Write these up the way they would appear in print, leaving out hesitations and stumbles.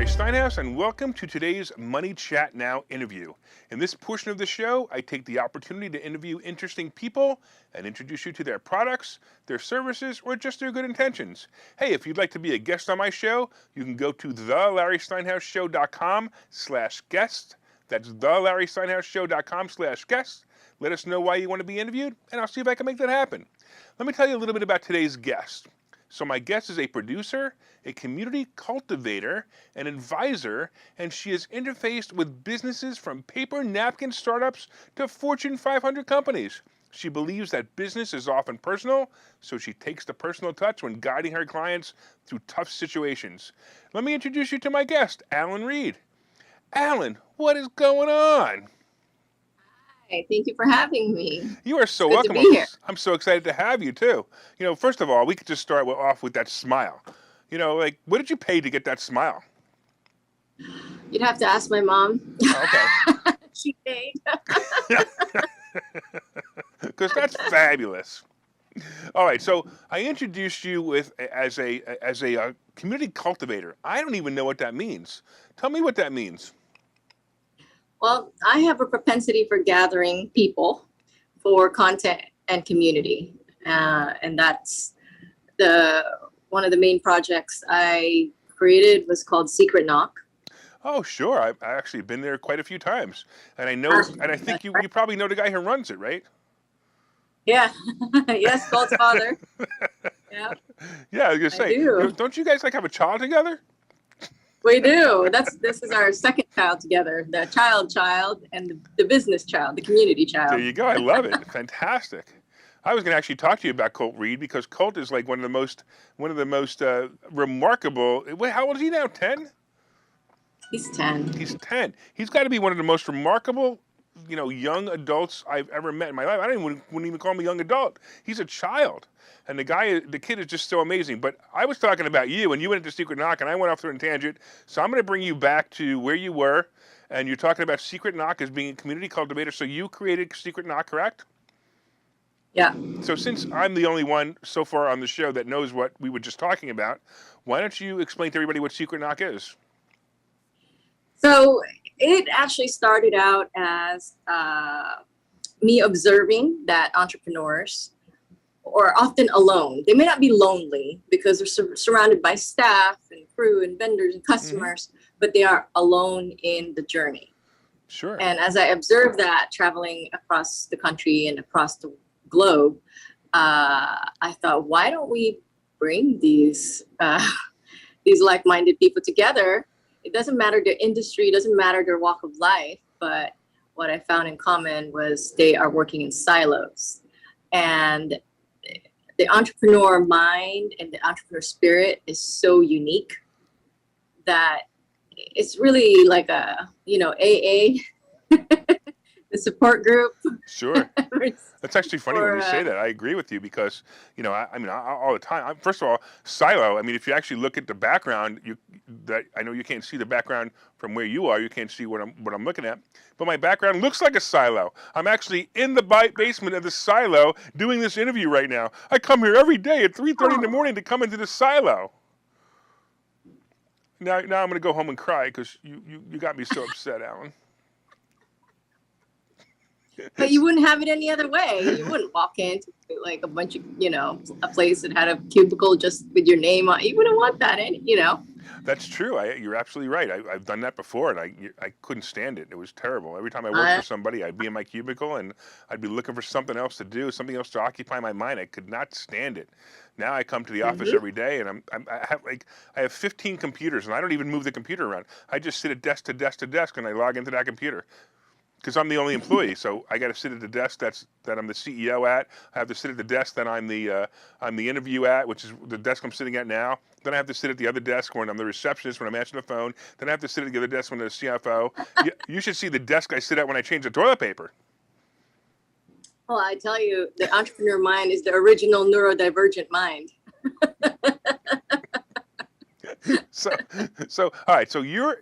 Larry Steinhouse, and welcome to today's Money Chat Now interview. In this portion of the show, I take the opportunity to interview interesting people and introduce you to their products, their services, or just their good intentions. Hey, if you'd like to be a guest on my show, you can go to thelarrysteinhouseshow.com/guest. That's thelarrysteinhouseshow.com/guest. Let us know why you want to be interviewed, and I'll see if I can make that happen. Let me tell you a little bit about today's guest. So my guest is a producer, a community cultivator, an advisor, and she has interfaced with businesses from paper napkin startups to Fortune 500 companies. She believes that business is often personal, so she takes the personal touch when guiding her clients through tough situations. Let me introduce you to my guest, Allyn Reid. Allyn, what is going on? Hi, thank you for having me. You are so Good welcome. to be here. I'm so excited to have you too. First of all, we could just start off with that smile. What did you pay to get that smile? You'd have to ask my mom. Okay. She paid. Because that's fabulous. All right, so I introduced you as a community cultivator. I don't even know what that means. Tell me what that means. Well, I have a propensity for gathering people for content and community. And that's one of the main projects I created was called Secret Knock. Oh, sure. I've actually been there quite a few times. And I know, and I think you probably know the guy who runs it, right? Yeah. Yes, Gold's father. Yeah. Yeah, I was gonna say, don't you guys have a child together? We do. This is our second child together, the child, and the business child, the community child. There you go. I love it. Fantastic. I was going to actually talk to you about Colt Reid because Colt is like one of the most remarkable. Wait, how old is he now? 10? He's 10. He's 10. He's got to be one of the most remarkable, young adults I've ever met in my life. I wouldn't even call him a young adult. He's a child. And the kid is just so amazing. But I was talking about you, and you went into Secret Knock, and I went off through a tangent. So I'm going to bring you back to where you were, and you're talking about Secret Knock as being a community cultivator. So you created Secret Knock, correct? Yeah. So since I'm the only one so far on the show that knows what we were just talking about, why don't you explain to everybody what Secret Knock is? So it actually started out as me observing that entrepreneurs are often alone. They may not be lonely because they're surrounded by staff and crew and vendors and customers, but they are alone in the journey. Sure. And as I observed that traveling across the country and across the globe, I thought, why don't we bring these like-minded people together? It doesn't matter their industry, it doesn't matter their walk of life, but what I found in common was they are working in silos. And the entrepreneur mind and the entrepreneur spirit is so unique that it's really like a, AA, the support group. Sure. That's actually funny when you say that. I agree with you because, all the time. First of all, silo. If you actually look at the background, I know you can't see the background from where you are. You can't see what I'm looking at. But my background looks like a silo. I'm actually in the basement of the silo doing this interview right now. I come here every day at 3:30 in the morning to come into the silo. Now I'm going to go home and cry because you got me so upset, Allyn. But you wouldn't have it any other way. You wouldn't walk into like a bunch of, a place that had a cubicle just with your name on. You wouldn't want that, That's true. You're absolutely right. I've done that before, and I couldn't stand it. It was terrible. Every time I worked for somebody, I'd be in my cubicle, and I'd be looking for something else to do, something else to occupy my mind. I could not stand it. Now I come to the office every day, and I have 15 computers, and I don't even move the computer around. I just sit at desk to desk to desk, and I log into that computer. Because I'm the only employee, so I got to sit at the desk that I'm the CEO at. I have to sit at the desk that I'm the interview at, which is the desk I'm sitting at now. Then I have to sit at the other desk when I'm the receptionist, when I'm answering the phone. Then I have to sit at the other desk when I'm the CFO. You should see the desk I sit at when I change the toilet paper. Well, I tell you, the entrepreneur mind is the original neurodivergent mind. So all right. So you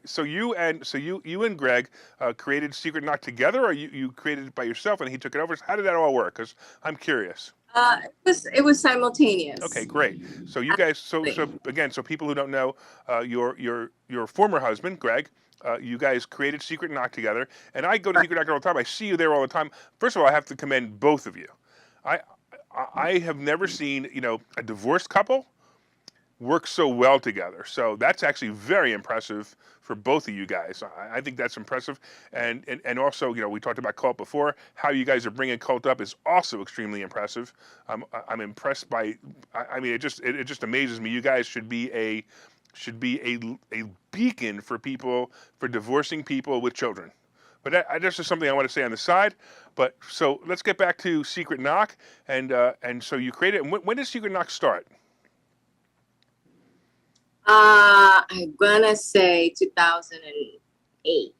and Greg created Secret Knock together, or you created it by yourself and he took it over. So how did that all work? Because I'm curious. It was Okay, simultaneous. great. So you guys, so again, so people who don't know, your former husband, Greg, you guys created Secret Knock together, and I go to Secret Knock all the time. I see you there all the time. First of all, I have to commend both of you. I I have never seen a divorced couple work so well together. So that's actually very impressive for both of you guys. I think that's impressive. And also, we talked about Cult before. How you guys are bringing Cult up is also extremely impressive. I'm impressed by. I mean, it just amazes me. You guys should be a beacon for people, for divorcing people with children. But that's just something I want to say on the side. But so let's get back to Secret Knock, and so you created. And when did Secret Knock start? I'm gonna say 2008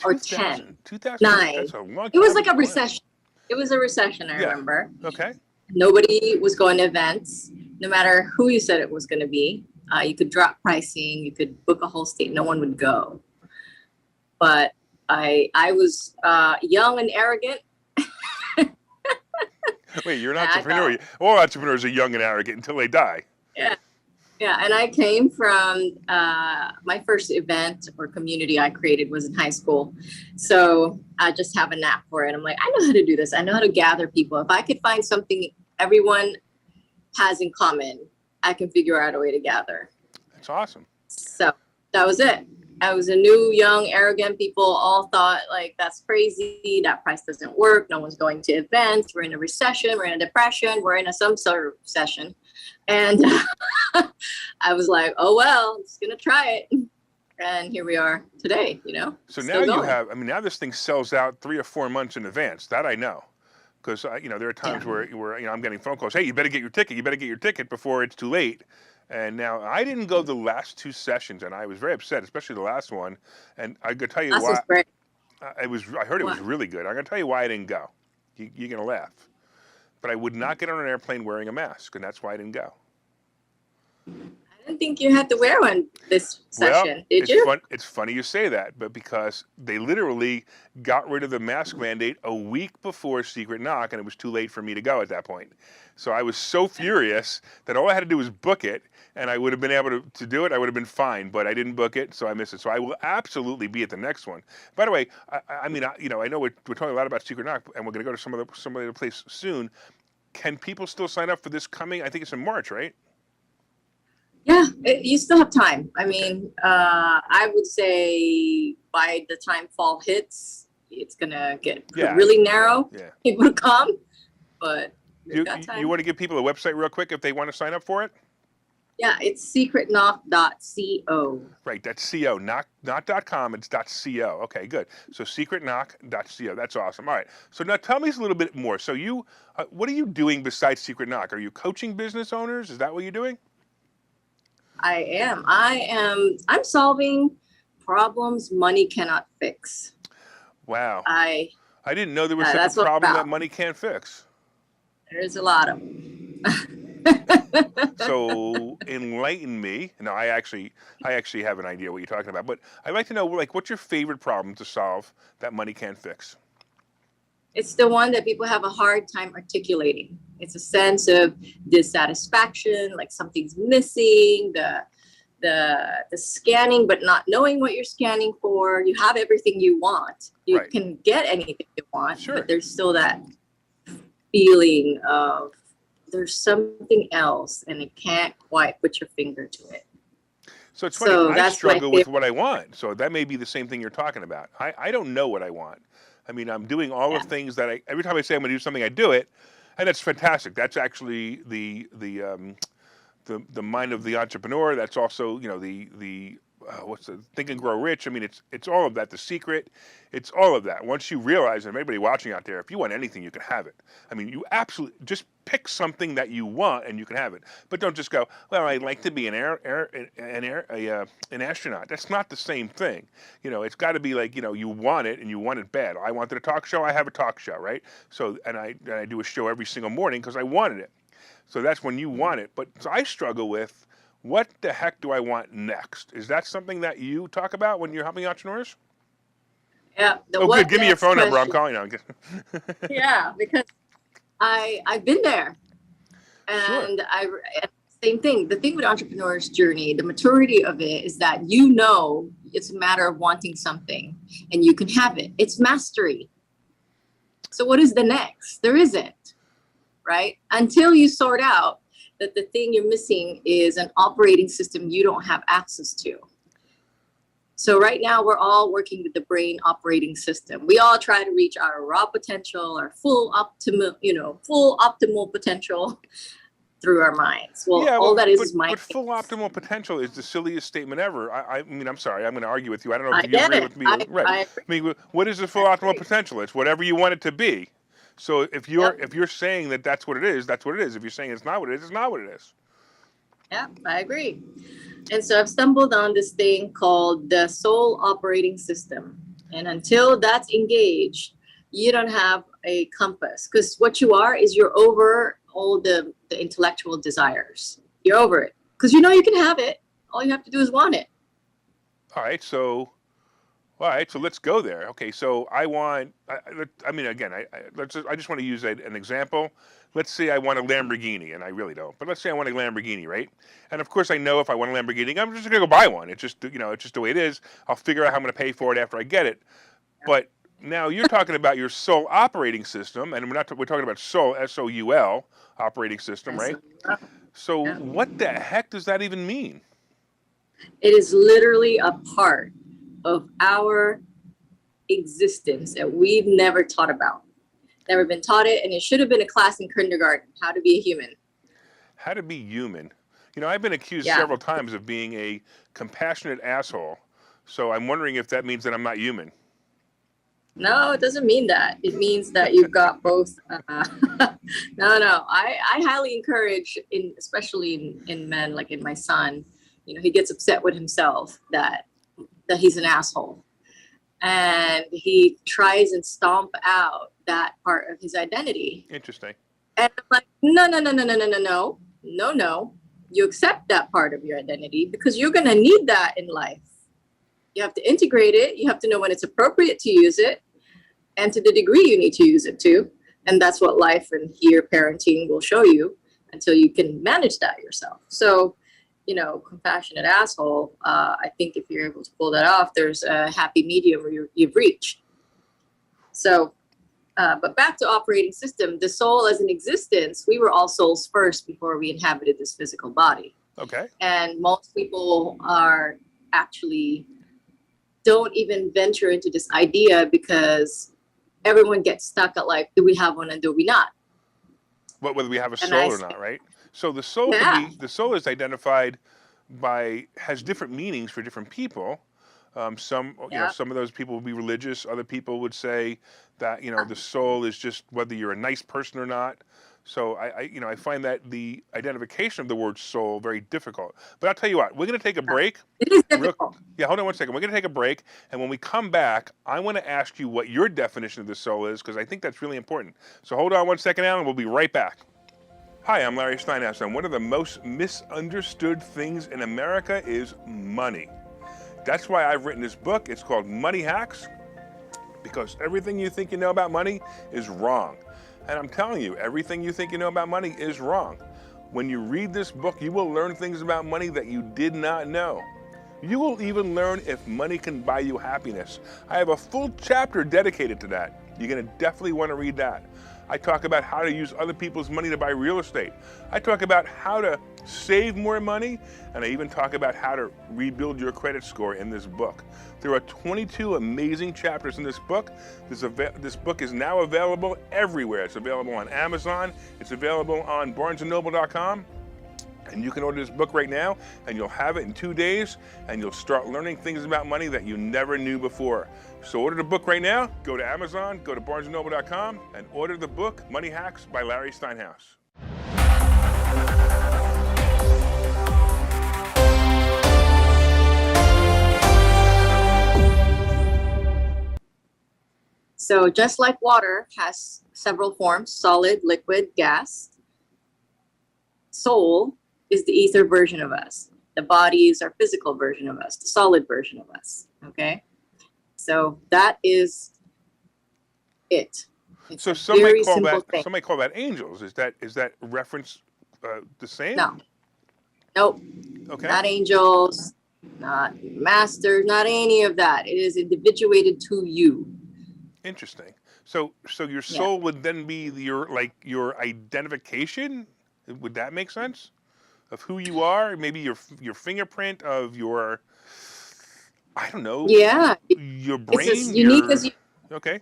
or 10, 2008. 9. That's a long It was time like a ago. recession. It was a recession, I Yeah. remember. Okay. Nobody was going to events, no matter who you said it was going to be. You could drop pricing, you could book a whole state, no one would go. But I was young and arrogant. Wait, you're an I entrepreneur. thought, All entrepreneurs are young and arrogant until they die. yeah, yeah. And I came from my first event or community I created was in high school. So I just have a knack for it. I'm like, I know how to do this. I know how to gather people. If I could find something everyone has in common, I can figure out a way to gather. That's awesome. So that was it. I was a new, young, arrogant people all thought like, that's crazy. That price doesn't work. No one's going to events. We're in a recession. We're in a depression. We're in some sort of recession. And I was like, oh, well, I'm just going to try it. And here we are today, So still now you going. have. I mean, now this thing sells out 3 or 4 months in advance. That I know, because there are times Yeah. where I'm getting phone calls. Hey, you better get your ticket. You better get your ticket before it's too late. And now I didn't go the last 2 sessions, and I was very upset, especially the last one. And I could tell you That's why. just great. I heard it was What? really good. I'm gonna tell you why I didn't go. You're gonna laugh, but I would not get on an airplane wearing a mask, and that's why I didn't go. I didn't think you had to wear one this Well, session. Did you? It's funny you say that, but because they literally got rid of the mask mandate a week before Secret Knock, and it was too late for me to go at that point. So I was so furious that all I had to do was book it, and I would have been able to do it. I would have been fine, but I didn't book it, so I missed it. So I will absolutely be at the next one. By the way, I mean, I know we're talking a lot about Secret Knock, and we're going to go to some other place soon. Can people still sign up for this coming? I think it's in March, right? Yeah, you still have time. I Okay. mean, I would say by the time fall hits, it's gonna get Yeah. really narrow. Yeah. People to come, but we've You, got you time. want to give people a website real quick if they want to sign up for it? Yeah, it's secretknock.co. Right, that's co, not .com, it's .co. Okay, good. So secretknock.co. That's awesome. All right. So now tell me a little bit more. So what are you doing besides Secret Knock? Are you coaching business owners? Is that what you're doing? I am. I'm solving problems money cannot fix. Wow. I I didn't know there was such a That's what I'm problem that about. money can't fix. There's a lot of them. So enlighten me. No, I actually have an idea what you're talking about, but I'd like to know, like, what's your favorite problem to solve that money can't fix? It's the one that people have a hard time articulating. It's a sense of dissatisfaction, like something's missing, the scanning, but not knowing what you're scanning for. You have everything you want. You Right. can get anything you want, Sure. but there's still that feeling of there's something else and it can't quite put your finger to it. So it's funny, So I that's my struggle with favorite. what I want. So that may be the same thing you're talking about. I don't know what I want. I mean, I'm doing all Yeah. the things that every time I say I'm going to do something, I do it. And that's fantastic. That's actually the mind of the entrepreneur. That's also, the what's the Think and Grow Rich. I mean, it's all of that. The secret, it's all of that. Once you realize, and anybody watching out there, if you want anything, you can have it. I mean, you absolutely just pick something that you want and you can have it. But don't just go, well, I'd like to be an astronaut. That's not the same thing. It's got to be like, you want it and you want it bad. I wanted a talk show. I have a talk show, right? So, and I do a show every single morning because I wanted it. So that's when you want it. But so I struggle with, what the heck do I want next? Is that something that you talk about when you're helping entrepreneurs? Yeah. The Oh, good. what Give me your next phone number. I'm question. calling you. Yeah, because I've been there. Sure. And same thing. The thing with entrepreneur's journey, the maturity of it is that you know it's a matter of wanting something and you can have it. It's mastery. So what is the next? There isn't, right? Until you sort out that the thing you're missing is an operating system you don't have access to. So right now we're all working with the brain operating system. We all try to reach our raw potential, our full optimal potential through our minds. Well, Yeah, all well, that is mind but full games. optimal potential is the silliest statement ever. I mean, I'm sorry, I'm going to argue with you. I don't know I if you get agree it. with me. Right. I I mean, what is the full I optimal agree. potential? It's whatever you want it to be. So Yep. if you're saying that that's what it is, that's what it is. If you're saying it's not what it is, it's not what it is. Yeah, I agree. And so I've stumbled on this thing called the soul operating system. And until that's engaged, you don't have a compass, because what you are is you're over all the intellectual desires. You're over it because you know you can have it. All you have to do is want it. All right, so all right, so let's go there. Okay, so I want. I mean, again, I just want to use an example. Let's say I want a Lamborghini, and I really don't. But let's say I want a Lamborghini, right? And of course, I know if I want a Lamborghini, I'm just gonna go buy one. It's just it's just the way it is. I'll figure out how I'm gonna pay for it after I get it. But now you're talking about your soul operating system, and we're talking about soul, SOUL operating system, And right? so, So yeah, what the heck does that even mean? it is literally a part of our existence that we've never taught about, never been taught it. And it should have been a class in kindergarten, how to be a human. How to be human. I've been accused Yeah. several times of being a compassionate asshole. So I'm wondering if that means that I'm not human. No, it doesn't mean that. It means that you've got both. No. I highly encourage, especially in men, like in my son, he gets upset with himself that he's an asshole. And he tries and stomp out that part of his identity. Interesting. And I'm like, no. You accept that part of your identity because you're going to need that in life. You have to integrate it. You have to know when it's appropriate to use it and to the degree you need to use it to. And that's what life and here parenting will show you until you can manage that yourself. So, compassionate asshole, I think if you're able to pull that off, there's a happy medium where you've reached. So, but back to operating system, the soul as an existence, we were all souls first before we inhabited this physical body. Okay. And most people actually don't even venture into this idea because everyone gets stuck at like, do we have one and do we not? But whether we have a soul or not, right? So the soul the soul is identified has different meanings for different people. Some of those people would be religious. Other people would say that the soul is just whether you're a nice person or not. So I find that the identification of the word soul very difficult. But I'll tell you what, we're going to take a break. It is difficult. Hold on one second. We're going to take a break, and when we come back, I want to ask you what your definition of the soul is, because I think that's really important. So hold on one second, Allyn. We'll be right back. Hi, I'm Larry Steinhouse, and one of the most misunderstood things in America is money. That's why I've written this book. It's called Money Hacks, because everything you think you know about money is wrong. And I'm telling you, everything you think you know about money is wrong. When you read this book, you will learn things about money that you did not know. You will even learn if money can buy you happiness. I have a full chapter dedicated to that. You're going to definitely want to read that. I talk about how to use other people's money to buy real estate. I talk about how to save more money, and I even talk about how to rebuild your credit score in this book. There are 22 amazing chapters in this book. This book is now available everywhere. It's available on Amazon. It's available on barnesandnoble.com. And you can order this book right now, and you'll have it in 2 days, and you'll start learning things about money that you never knew before. So order the book right now. Go to Amazon, go to barnesandnoble.com, and order the book, Money Hacks by Larry Steinhouse. So just like water has several forms, solid, liquid, gas, soul is the ether version of us. The body is our physical version of us, the solid version of us. Okay. So that is it. It's So a very simple thing. somebody call that angels. Is that reference the same? No. Nope. Okay. Not angels, not masters, not any of that. It is individuated to you. Interesting. So your Yeah. soul would then be your identification? Would that make sense? Of who you are? Maybe your fingerprint of your, I don't know, Yeah. your It's as brain, unique as you. okay.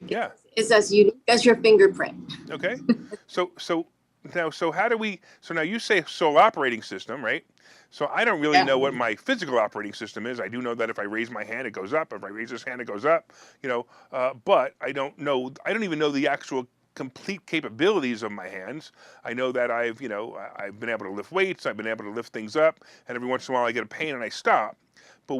Yeah. It's as unique as your fingerprint. Okay. So now, so now you say soul operating system, right? So I don't really Yeah. know what my physical operating system is. I do know that if I raise my hand, it goes up. If I raise this hand, it goes up. But I don't know. I don't even know the actual complete capabilities of my hands. I know that I've been able to lift weights. I've been able to lift things up, and every once in a while I get a pain and I stop. But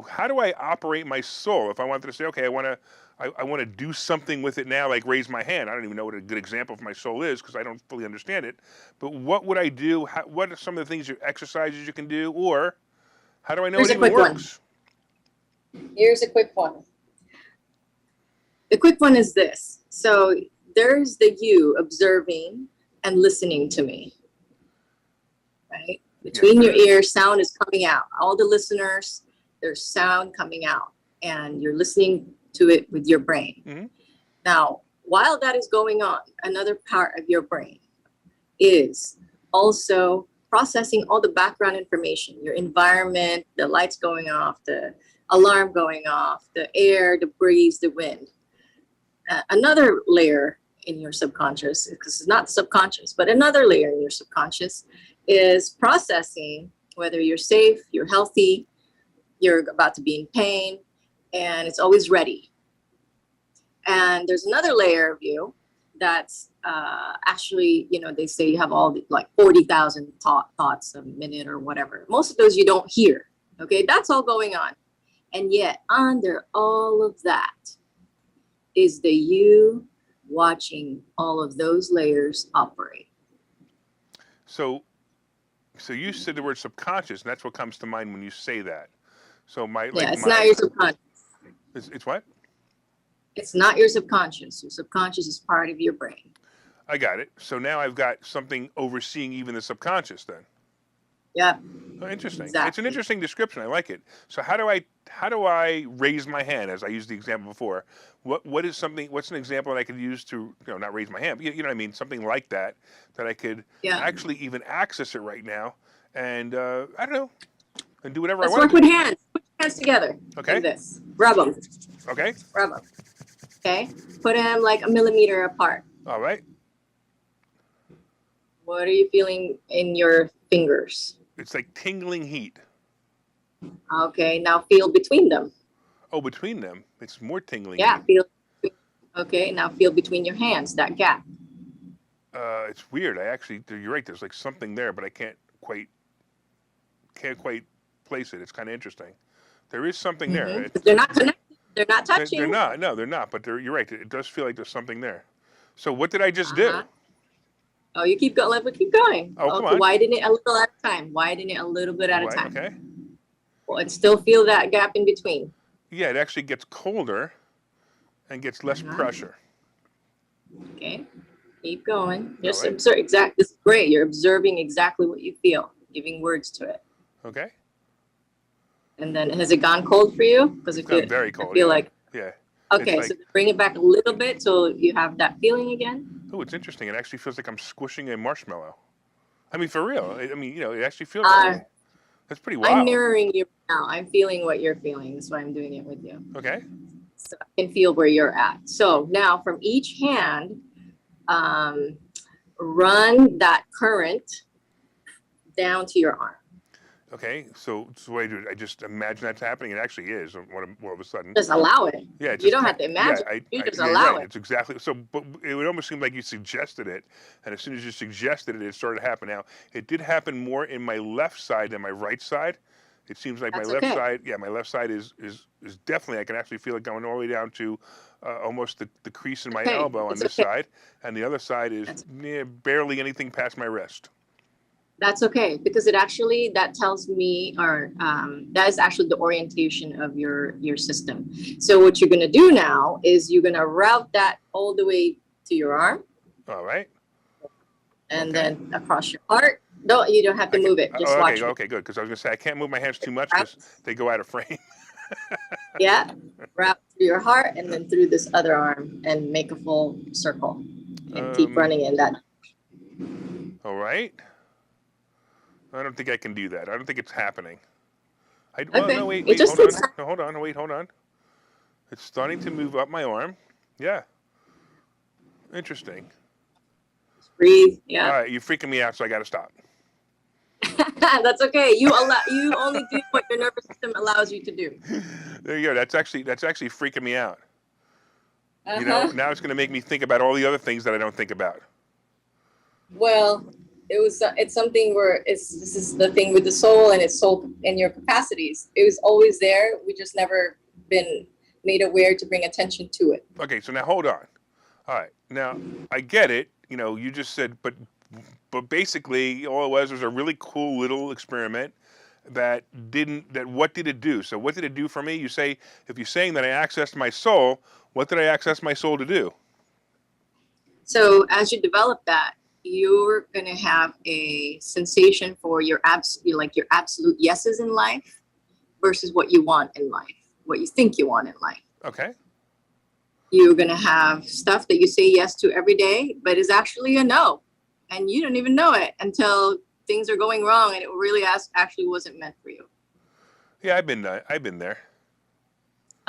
how do I operate my soul? If I wanted to say, okay, I want to do something with it now, like raise my hand. I don't even know what a good example of my soul is because I don't fully understand it. But what would I do? What are some of the things, exercises you can do? Or how do I know Here's it a even quick one. works? Here's a quick one. The quick one is this. So there's the you observing and listening to me, right? Between your ears, sound is coming out. All the listeners, there's sound coming out, and you're listening to it with your brain. Mm-hmm. Now, while that is going on, another part of your brain is also processing all the background information, your environment, the lights going off, the alarm going off, the air, the breeze, the wind. Another layer in your subconscious, because it's not subconscious, but another layer in your subconscious is processing whether you're safe, you're healthy, you're about to be in pain, and it's always ready. And there's another layer of you that's actually, they say you have all like 40,000 thoughts a minute or whatever. Most of those you don't hear. Okay, that's all going on. And yet under all of that is the you watching all of those layers operate. So you said the word subconscious, and that's what comes to mind when you say that. So it's not your subconscious. It's what? It's not your subconscious. Your subconscious is part of your brain. I got it. So now I've got something overseeing even the subconscious then. Yeah. Oh, interesting. Exactly. It's an interesting description. I like it. So how do I raise my hand, as I used the example before? What's an example that I could use to, not raise my hand, but you know what I mean? Something like that I could actually even access it right now. And I don't know, and do whatever I want to do. Let's work with hands. Put your hands together. Okay. Like this. Rub them. Okay. Rub them. Okay. Put them like a millimeter apart. All right. What are you feeling in your fingers? It's like tingling heat. Okay. Now feel between them. Oh, between them. It's more tingling. Yeah. Feel. Okay. Now feel between your hands, that gap. It's weird. You're right. There's like something there, but I can't quite place it. It's kind of interesting. There is something there. They're not connected. They're not touching. They're not. No, they're not. But you're right. It does feel like there's something there. So what did I just do? Oh, you keep going. Let's keep going. Oh, come on. Widen it a little at a time. Widen it a little bit at a time. Okay. Well, and still feel that gap in between. Yeah, it actually gets colder and gets less pressure. Okay. Keep going. Just observe exactly. This is great. You're observing exactly what you feel, giving words to it. Okay. And then has it gone cold for you? Because it's gone very cold. I feel like. Yeah. Okay, so bring it back a little bit so you have that feeling again. Oh, it's interesting. It actually feels like I'm squishing a marshmallow. I mean, for real. I mean, it actually feels like that's pretty wild. I'm mirroring you now. I'm feeling what you're feeling. That's why I'm doing it with you. Okay. So I can feel where you're at. So now from each hand, run that current down to your arm. Okay, so what I do, I just imagine that's happening. It actually is all of a sudden. Just allow it. Yeah, you don't have to imagine. You just allow it. It's exactly so. But it would almost seem like you suggested it, and as soon as you suggested it, it started to happen. Now, it did happen more in my left side than my right side. It seems like that's my left side. Yeah, my left side is definitely. I can actually feel it going all the way down to almost the crease in my elbow on this side, and the other side is barely anything past my wrist. That's okay, because that tells me, or that is actually the orientation of your system. So what you're going to do now is you're going to route that all the way to your arm. All right. and Okay. then across your heart. No, you don't have to I can. move it. Just Oh, okay. watch me. Okay. Good. Because I was gonna say I can't move my hands too much Wrap, because they go out of frame. yeah, wrap through your heart and then through this other arm and make a full circle and keep Um. running in that. All right. I don't think I can do that. I don't think it's happening. Well, Okay, no, wait, it wait, just hold takes on. time. No, hold on, wait, hold on. It's starting to move up my arm. Yeah, interesting. Breathe. All Yeah, right, you're freaking me out, so I got to stop. that's okay. You only do what your nervous system allows you to do. There you go. That's actually freaking me out. You know, Uh-huh. now it's going to make me think about all the other things that I don't think about. Well, it's something where this is the thing with the soul and its soul and your capacities. It was always there. We just never been made aware to bring attention to it. Okay, so now hold on. All right, now I get it. You know, you just said, but basically, all it was a really cool little experiment that didn't. That what did it do? So what did it do for me? You say if you're saying that I accessed my soul, what did I access my soul to do? So as you develop that, you're gonna have a sensation for your absolute yeses in life versus what you want in life, what you think you want in life. Okay. You're gonna have stuff that you say yes to every day, but is actually a no, and you don't even know it until things are going wrong and it really actually wasn't meant for you. Yeah, I've been there,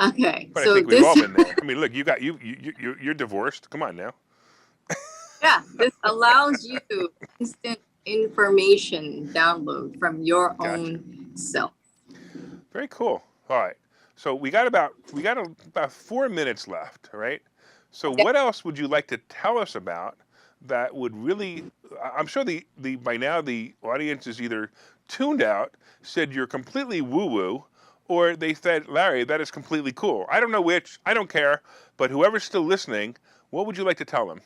Okay, but I so think we've this, all been there. I mean, look, you're divorced. Come on now. yeah, this allows you instant information download from your Gotcha. own self. Very cool. All right. So we got about 4 minutes left. All right. So Okay. what else would you like to tell us about that would really? I'm sure the by now the audience is either tuned out, said you're completely woo woo, or they said Larry, that is completely cool. I don't know which. I don't care. But whoever's still listening, what would you like to tell them?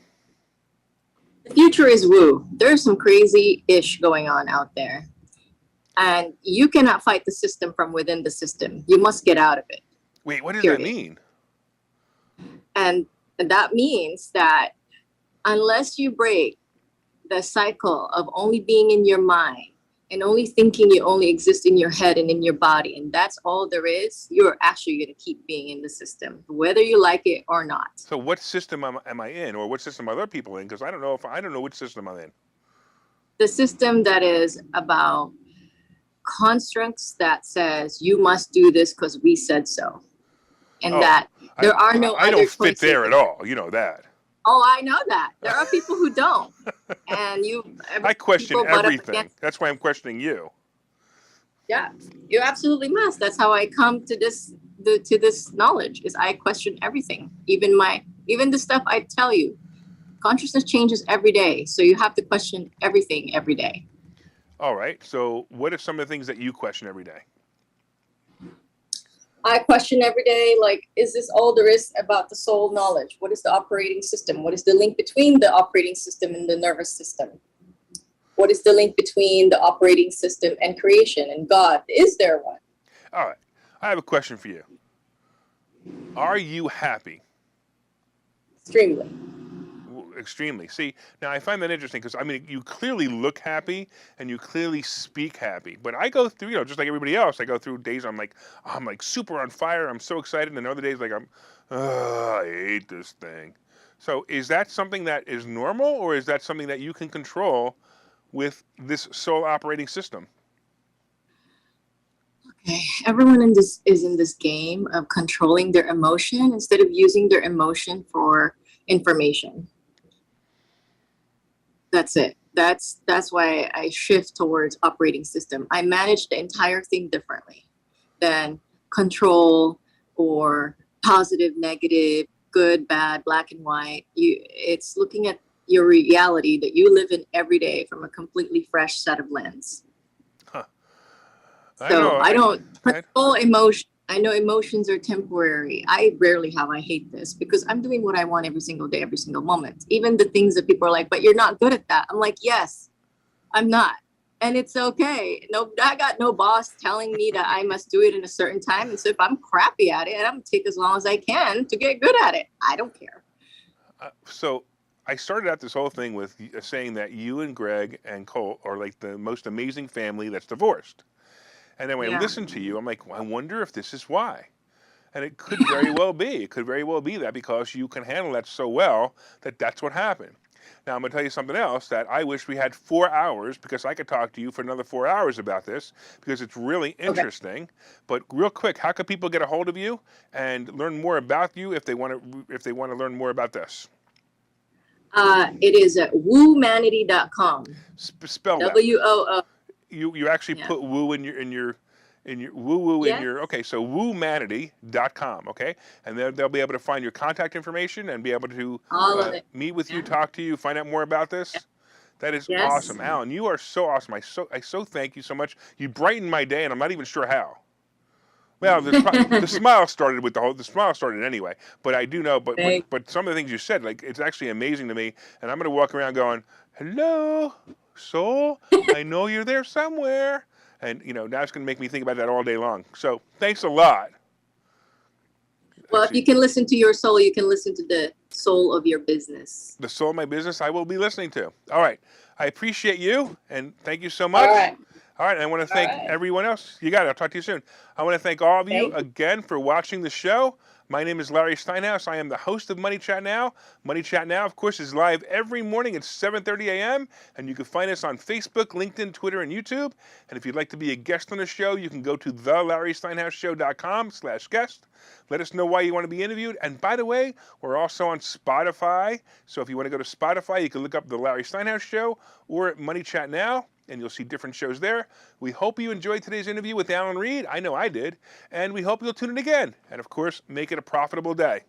The future is woo. There's some crazy ish going on out there. And you cannot fight the system from within the system. You must get out of it, Wait, what does that period. mean? And that means that unless you break the cycle of only being in your mind and only thinking you only exist in your head and in your body, and that's all there is, you're actually going to keep being in the system, whether you like it or not. So what system am I in, or what system are other people in? Because I don't know which system I'm in. The system that is about constructs that says you must do this because we said so, and Oh, that there are no I other don't fit choices. there at all. You know that. Oh, I know that. There are people who don't. And I question people butt up everything. against. That's why I'm questioning you. Yeah, you absolutely must. That's how I come to this knowledge is I question everything. Even the stuff I tell you. Consciousness changes every day. So you have to question everything every day. All right. So what are some of the things that you question every day? I question every day, like, is this all there is about the soul knowledge? What is the operating system? What is the link between the operating system and the nervous system? What is the link between the operating system and creation and God? Is there one? All right. I have a question for you. Are you happy? Extremely. Extremely. See, now I find that interesting because I mean, you clearly look happy and you clearly speak happy. But I go through, just like everybody else, I go through days I'm like super on fire. I'm so excited, and other days like I hate this thing. So is that something that is normal, or is that something that you can control with this soul operating system? Okay. Everyone in this is in this game of controlling their emotion instead of using their emotion for information. That's it. That's why I shift towards operating system. I manage the entire thing differently than control or positive, negative, good, bad, black and white. It's looking at your reality that you live in every day from a completely fresh set of lens. Huh. I don't So know. I don't Go ahead. control emotion. I know emotions are temporary. I rarely have I hate this because I'm doing what I want every single day, every single moment. Even the things that people are like, but you're not good at that. I'm like, yes, I'm not. And it's okay. No, I got no boss telling me that I must do it in a certain time. And so if I'm crappy at it, I'm gonna take as long as I can to get good at it. I don't care. So I started out this whole thing with saying that you and Greg and Colt are like the most amazing family that's divorced. And then when I Yeah. listen to you, I'm like, well, I wonder if this is why. And it could very well be. It could very well be that because you can handle that so well that that's what happened. Now, I'm going to tell you something else that I wish we had 4 hours because I could talk to you for another 4 hours about this because it's really Okay. interesting. But real quick, how can people get a hold of you and learn more about you if they want to learn more about this? It is at woomanity.com. Spell that. WOO. You actually Yeah. put woo in your woo woo in Yes. your okay, so woomanity.com, okay, and they'll be able to find your contact information and be able to All of it. meet with you, Yeah. talk to you, find out more about this. That is Yes. awesome. Allyn, you are so awesome. I so thank you so much. You brightened my day and I'm not even sure how. Well, the smile started with the smile started anyway, but I do know, but some of the things you said, like, it's actually amazing to me, and I'm going to walk around going, hello, soul, I know you're there somewhere, and, now it's going to make me think about that all day long. So thanks a lot. Well, if you can listen to your soul, you can listen to the soul of your business. The soul of my business I will be listening to. All right. I appreciate you, and thank you so much. All right. All right, and I want to thank right. everyone else. You got it. I'll talk to you soon. I want to thank all of you Thank you. again for watching the show. My name is Larry Steinhouse. I am the host of Money Chat Now. Money Chat Now, of course, is live every morning at 7:30 a.m., and you can find us on Facebook, LinkedIn, Twitter, and YouTube. And if you'd like to be a guest on the show, you can go to thelarrysteinhouseshow.com/guest. Let us know why you want to be interviewed. And by the way, we're also on Spotify. So if you want to go to Spotify, you can look up The Larry Steinhouse Show or Money Chat Now, and you'll see different shows there. We hope you enjoyed today's interview with Allyn Reid. I know I did. And we hope you'll tune in again. And of course, make it a profitable day.